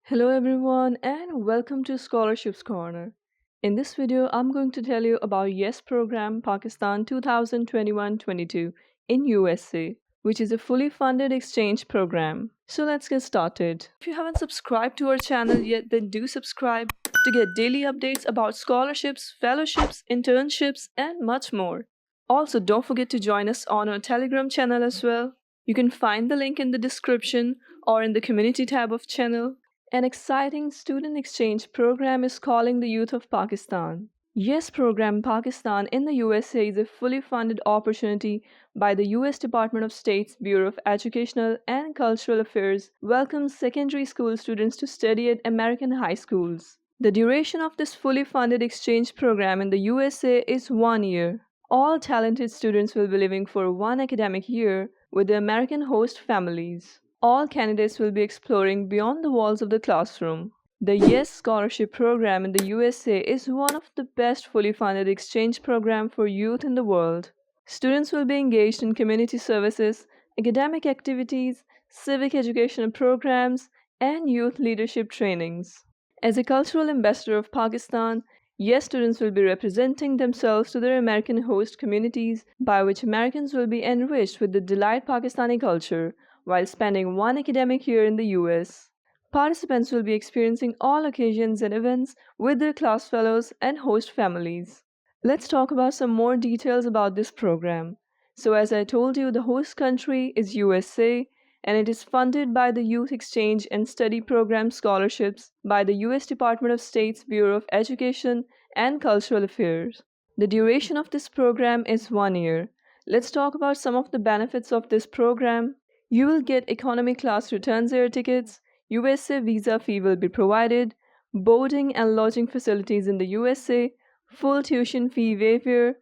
Hello everyone and welcome to Scholarships Corner. In this video, I'm going to tell you about YES program Pakistan 2021-22 in USA, which is a fully funded exchange program. So let's get started. If you haven't subscribed to our channel yet, then do subscribe to get daily updates about scholarships, fellowships, internships, and much more. Also, don't forget to join us on our Telegram channel as well. You can find the link in the description or in the community tab of channel. An exciting student exchange program is calling the youth of Pakistan. YES program Pakistan in the USA is a fully funded opportunity by the US Department of State's Bureau of Educational and Cultural Affairs welcomes secondary school students to study at American high schools. The duration of this fully funded exchange program in the USA is 1 year. All talented students will be living for 1 academic year with the American host families. All candidates will be exploring beyond the walls of the classroom. The YES Scholarship Program in the USA is one of the best fully funded exchange programs for youth in the world. Students will be engaged in community services, academic activities, civic educational programs, and youth leadership trainings. As a cultural ambassador of Pakistan, YES students will be representing themselves to their American host communities, by which Americans will be enriched with the delight Pakistani culture while spending 1 academic year in the US. Participants will be experiencing all occasions and events with their class fellows and host families. Let's talk about some more details about this program. So, as I told you, the host country is USA and it is funded by the Youth Exchange and Study Program scholarships by the US Department of State's Bureau of Education and Cultural Affairs. The duration of this program is 1 year. Let's talk about some of the benefits of this program. You will get economy class returns air tickets, USA visa fee will be provided, boarding and lodging facilities in the USA, full tuition fee waiver,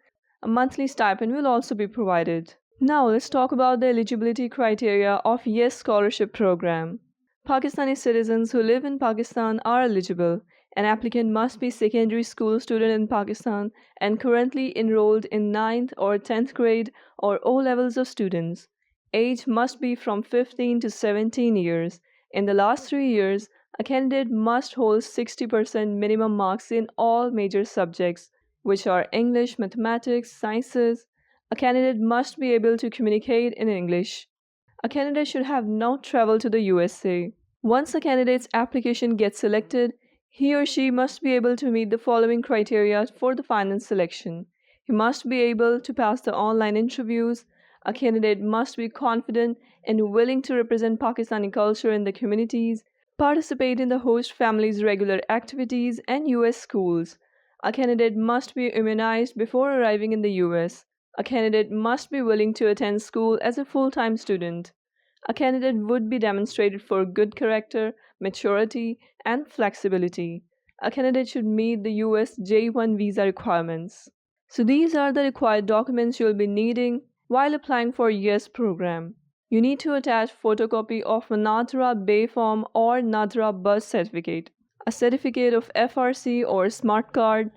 a monthly stipend will also be provided. Now let's talk about the eligibility criteria of YES Scholarship Program. Pakistani citizens who live in Pakistan are eligible. An applicant must be secondary school student in Pakistan and currently enrolled in 9th or 10th grade or O levels of students. Age must be from 15 to 17 years. In the last 3 years, a candidate must hold 60% minimum marks in all major subjects, which are English, mathematics, sciences. A candidate must be able to communicate in English. A candidate should have not traveled to the USA. Once a candidate's application gets selected, he or she must be able to meet the following criteria for the final selection. He must be able to pass the online interviews. A candidate must be confident and willing to represent Pakistani culture in the communities, participate in the host family's regular activities and US schools. A candidate must be immunized before arriving in the US. A candidate must be willing to attend school as a full-time student. A candidate would be demonstrated for good character, maturity, and flexibility. A candidate should meet the US J1 visa requirements. So these are the required documents you'll be needing while applying for YES program. You need to attach photocopy of a Nadra Bay form or Nadra birth certificate, a certificate of FRC or smart card.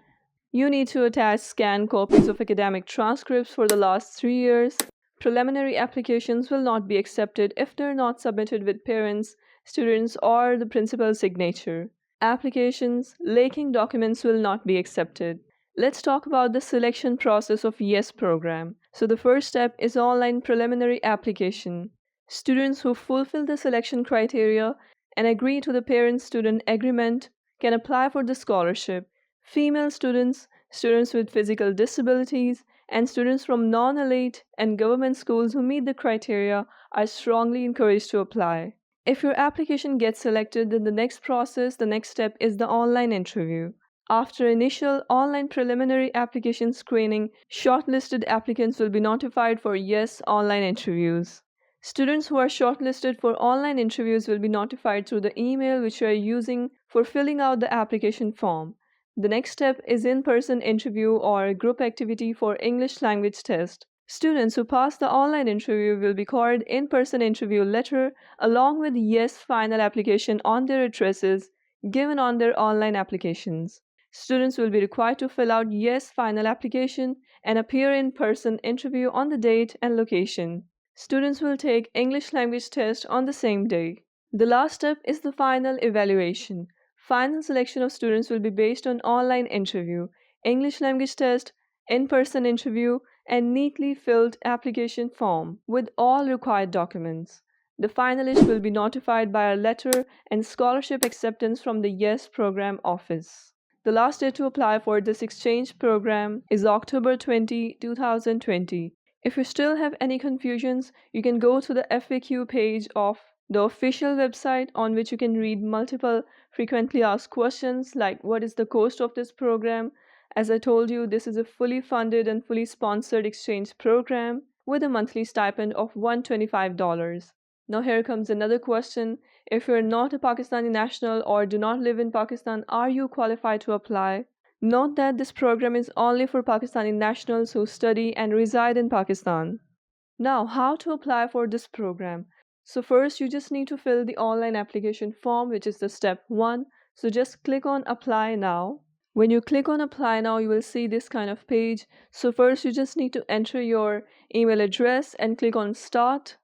You need to attach scanned copies of academic transcripts for the last 3 years. Preliminary applications will not be accepted if they're not submitted with parents, students, or the principal's signature. Applications lacking documents will not be accepted. Let's talk about the selection process of YES program. So the first step is online preliminary application. Students who fulfill the selection criteria and agree to the parent-student agreement can apply for the scholarship. Female students, students with physical disabilities, and students from non-elite and government schools who meet the criteria are strongly encouraged to apply. If your application gets selected, then the next step is the online interview. After initial online preliminary application screening, shortlisted applicants will be notified for YES online interviews. Students who are shortlisted for online interviews will be notified through the email which you are using for filling out the application form. The next step is in-person interview or group activity for English language test. Students who pass the online interview will be called in-person interview letter along with YES final application on their addresses given on their online applications. Students will be required to fill out YES final application and appear in person interview on the date and location. Students will take English language test on the same day. The last step is the final evaluation. Final selection of students will be based on online interview, English language test, in-person interview, and neatly filled application form with all required documents. The finalists will be notified by a letter and scholarship acceptance from the YES program office. The last day to apply for this exchange program is October 20, 2020. If you still have any confusions, you can go to the FAQ page of the official website on which you can read multiple frequently asked questions like what is the cost of this program? As I told you, this is a fully funded and fully sponsored exchange program with a monthly stipend of $125. Now here comes another question. If you're not a Pakistani national or do not live in Pakistan, are you qualified to apply? Note that this program is only for Pakistani nationals who study and reside in Pakistan. Now, how to apply for this program? So first, you just need to fill the online application form, which is the step 1. So just click on apply now. When you click on apply now, you will see this kind of page. So first, you just need to enter your email address and click on start.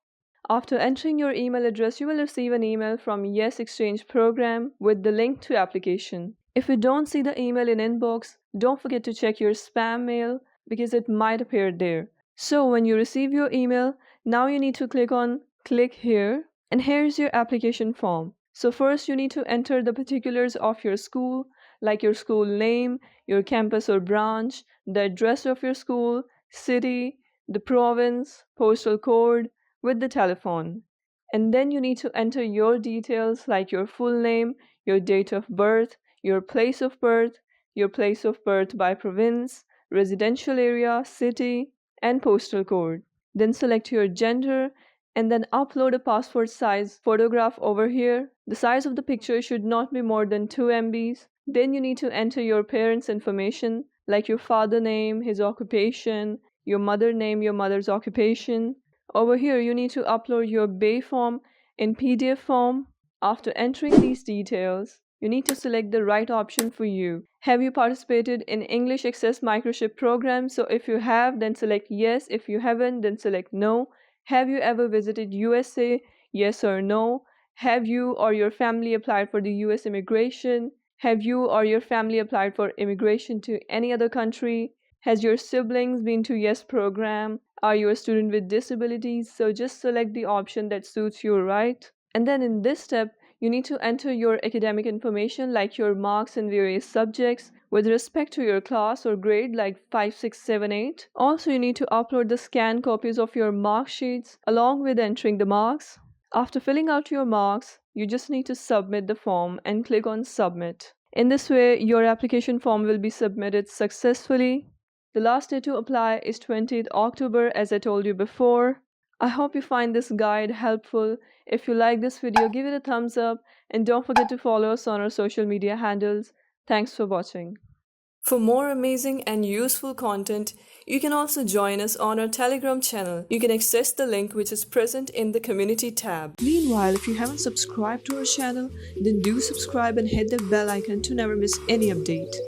After entering your email address, you will receive an email from Yes Exchange Program with the link to application. If you don't see the email in inbox, don't forget to check your spam mail because it might appear there. So when you receive your email, now you need to click on click here, and here's your application form. So first you need to enter the particulars of your school, like your school name, your campus or branch, the address of your school, city, the province, postal code, with the telephone. And then you need to enter your details like your full name, your date of birth, your place of birth, your place of birth by province, residential area, city, and postal code. Then select your gender and then upload a passport size photograph over here. The size of the picture should not be more than 2 MBs. Then you need to enter your parents' information like your father name, his occupation, your mother name, your mother's occupation. Over here, you need to upload your BAE form in PDF form. After entering these details, you need to select the right option for you. Have you participated in English Access Microchip program? So if you have, then select yes. If you haven't, then select no. Have you ever visited USA? Yes or no. Have you or your family applied for the US immigration? Have you or your family applied for immigration to any other country? Has your siblings been to YES program? Are you a student with disabilities? So just select the option that suits you, right? And then in this step, you need to enter your academic information like your marks in various subjects with respect to your class or grade like 5, 6, 7, 8. Also, you need to upload the scanned copies of your mark sheets along with entering the marks. After filling out your marks, you just need to submit the form and click on submit. In this way, your application form will be submitted successfully. The last day to apply is 20th October as I told you before. I hope you find this guide helpful. If you like this video, give it a thumbs up and don't forget to follow us on our social media handles. Thanks for watching. For more amazing and useful content, you can also join us on our Telegram channel. You can access the link which is present in the community tab. Meanwhile, if you haven't subscribed to our channel, then do subscribe and hit the bell icon to never miss any update.